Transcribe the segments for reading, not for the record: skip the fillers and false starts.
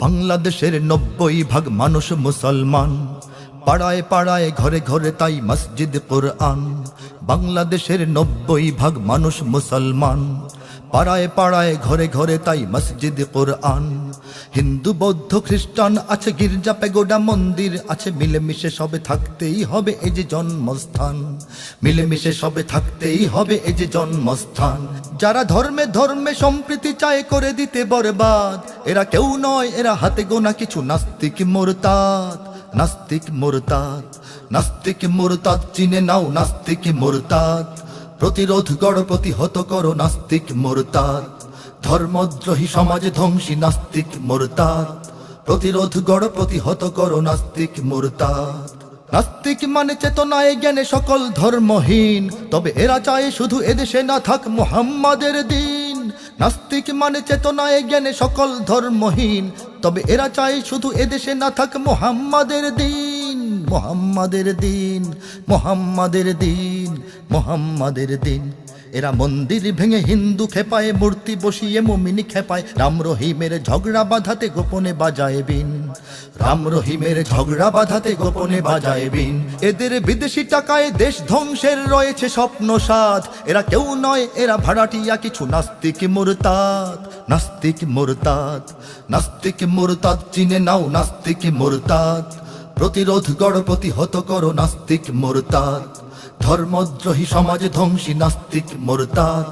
বাংলাদেশের 90% মানুষ মুসলমান, পাড়ায় পাড়ায় ঘরে ঘরে তাই মসজিদ কোরআন। বাংলাদেশের 90% মানুষ মুসলমান, পাড়ায় পাড়ায় ঘরে ঘরে তাই মসজিদ কোরআন। হিন্দু বৌদ্ধ খ্রিস্টান আছে, গির্জা পেগোডা মন্দির আছে, মিলেমিশে সবে থাকতেই হবে এই যে জন্মস্থান। মিলেমিশে সবে থাকতেই হবে এই যে জন্মস্থান। যারা ধর্মে ধর্মে সম্প্রীতি চায় করে দিতে বরবাদ, এরা কেউ নয়, এরা হাতে গোনা কিছু নাস্তিক মুরতাদ। নাস্তিক মুরতাদ, নাস্তিক মুরতাদ চিনে নাও, নাস্তিক মুরতাদ। প্রতিরোধ গড়, প্রতিহত করো নাস্তিক মুরতাদ। ধর্মদ্রোহী সমাজ ধ্বংসী নাস্তিক মুরতাদ। প্রতিরোধ গড়, প্রতিহত করো নাস্তিক মুরতাদ। নাস্তিক মানে চেতনায় জ্ঞানে সকল ধর্মহীন, তবে এরা চায় শুধু এদেশে না থাক মুহাম্মাদের দিন। নাস্তিক মানে চেতনায় জ্ঞানে সকল ধর্মহীন, তবে এরা চায় শুধু এদেশে না থাক মুহাম্মাদের দিন। মুহাম্মাদের দিন, মুহাম্মাদের দিন, মুহাম্মাদের দিন। এরা মন্দির ভেঙে হিন্দু খেপায়, মূর্তি বসিয়ে মুমিনি খেপায়। রাম রহিমের ঝগড়া বাঁধাতে গোপনে বাজায় বিন। রাম রহিমের ঝগড়া বাঁধাতে গোপনে বাজায় বিন। এদের বিদেশি টাকায় দেশ ধ্বংসের রয়েছে স্বপ্ন সাধ। এরা কেউ নয়, এরা ভাড়াটিয়া কিছু নাস্তিক মুরতাদ। নাস্তিক মুরতাদ, নাস্তিক মুরতাদ চিনে নাও, নাস্তিক মুরতাদ। প্রতিরোধ গড়, প্রতিহত করো নাস্তিক মুরতাদ। ধর্মদ্রোহী সমাজ ধ্বংসী নাস্তিক মুরতাদ।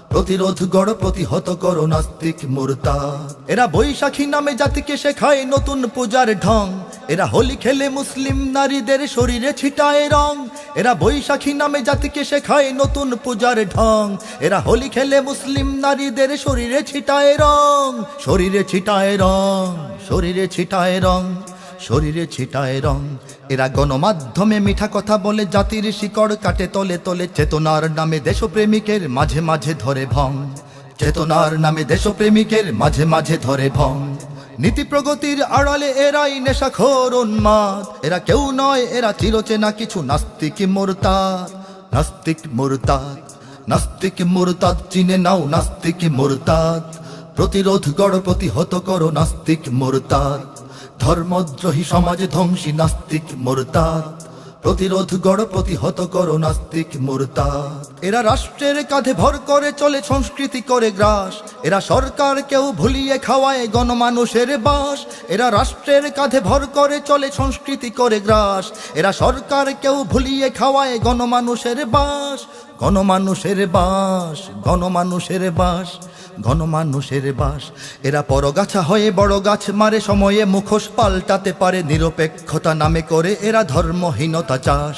প্রতিরোধ গড়, প্রতিহত করো নাস্তিক মুরতাদ। এরা বৈশাখী নামে জাতিকে শেখায় নতুন পূজার ঢং। এরা হোলি খেলে মুসলিম নারীদের শরীরে ছিটায় রং। এরা বৈশাখী নামে জাতিকে শেখায় নতুন পূজার ঢং। এরা হোলি খেলে মুসলিম নারীদের শরীরে ছিটায় রং। শরীরে ছিটায় রং, শরীরে ছিটায় রং, শরীরে ছিটায় রং। এরা গণমাধ্যমে মিঠা কথা বলে, জাতির শিকড় কাটে তলে তলে। চেতনার নামে দেশপ্রেমিকের মাঝে মাঝে ধরে ভং। চেতনার নামে দেশপ্রেমিকের মাঝে মাঝে ধরে ভং। নীতি প্রগতির আড়ালে এরাই নেশাখোর উন্মাদ। এরা কেউ নয়, এরা চিরচেনা কিছু নাস্তিক মুরতাদ। নাস্তিক মুরতাদ, নাস্তিক মুরতাদ চিনে নাও, নাস্তিক মুরতাদ। প্রতিরোধ গড়, প্রতিহত করো নাস্তিক মুরতাদ। ধর্মদ্রোহী সমাজ ধ্বংসী নাস্তিক মুরতাদ। প্রতিরোধ গড়, প্রতিহত করো নাস্তিক মুরতাদ। এরা রাষ্ট্রের কাঁধে ভর করে চলে, সংস্কৃতি করে গ্রাস। এরা সরকারকেও ভুলিয়ে খাওয়ায় গণমানুষের বাস। এরা রাষ্ট্রের কাঁধে ভর করে চলে, সংস্কৃতি করে গ্রাস। এরা সরকারকেও ভুলিয়ে খাওয়ায় গণমানুষের বাস। গণমানুষের বাস, গণমানুষের বাস, গণমানুষের বাস। এরা পরগাছা হয়ে বড় গাছ মারে, সময়ে মুখোশ পাল্টাতে পারে। নিরপেক্ষতা নামে করে এরা ধর্মহীনতা চাষ।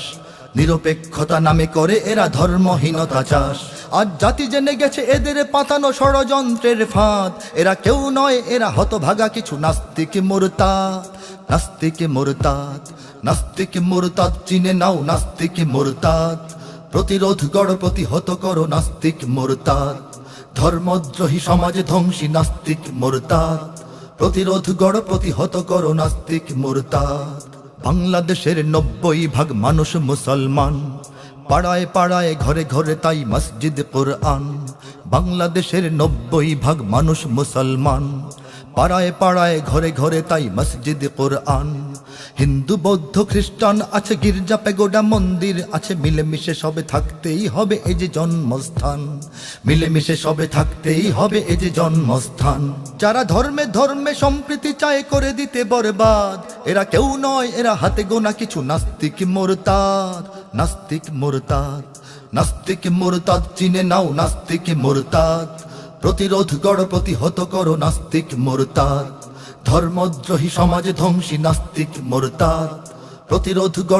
নিরপেক্ষতা নামে করে এরা ধর্মহীনতা চাষ। আজ জাতি জেনে গেছে এদের পাতানো ষড়যন্ত্রের ফাঁদ। এরা কেউ নয়, এরা হতভাগা কিছু নাস্তিক মুরতাদ। নাস্তিক মুরতাদ, নাস্তিক মুরতাদ চিনে নাও, নাস্তিক মুরতাদ। প্রতিরোধ গড়, প্রতিহত করো নাস্তিক মুরতাদ। ধর্মদ্রোহী সমাজ ধ্বংসী নাস্তিক মুরতাদ। প্রতিরোধ গড়, প্রতিহত করো নাস্তিক মুরতাদ। বাংলাদেশের 90% মানুষ মুসলমান, পাড়ায় পাড়ায় ঘরে ঘরে তাই মসজিদ কোরআন। বাংলাদেশের 90% মানুষ মুসলমান, পাড়ায় পাড়ায় ঘরে ঘরে তাই মসজিদ কোরআন। হিন্দু বৌদ্ধ খ্রিস্টান আছে, গির্জা পেগোডা মন্দির আছে, মিলেমিশে সবে থাকতেই হবে এই যে জন্মস্থান। মিলেমিশে সবে থাকতেই হবে এই যে জন্মস্থান। যারা ধর্মে ধর্মে সম্প্রীতি চায় করে দিতে বরবাদ, এরা কেউ নয়, এরা হাতে গোনা কিছু নাস্তিক মুরতাদ। নাস্তিক মুরতাদ, নাস্তিক মুরতাদ চিনে নাও, নাস্তিক মুরতাদ। প্রতিরোধ গড়, প্রতিহত করো নাস্তিক মুরতাদ। ধর্মদ্রোহী সমাজ ধ্বংসী নাস্তিক মুরতাদ। প্রতিরোধ গড়,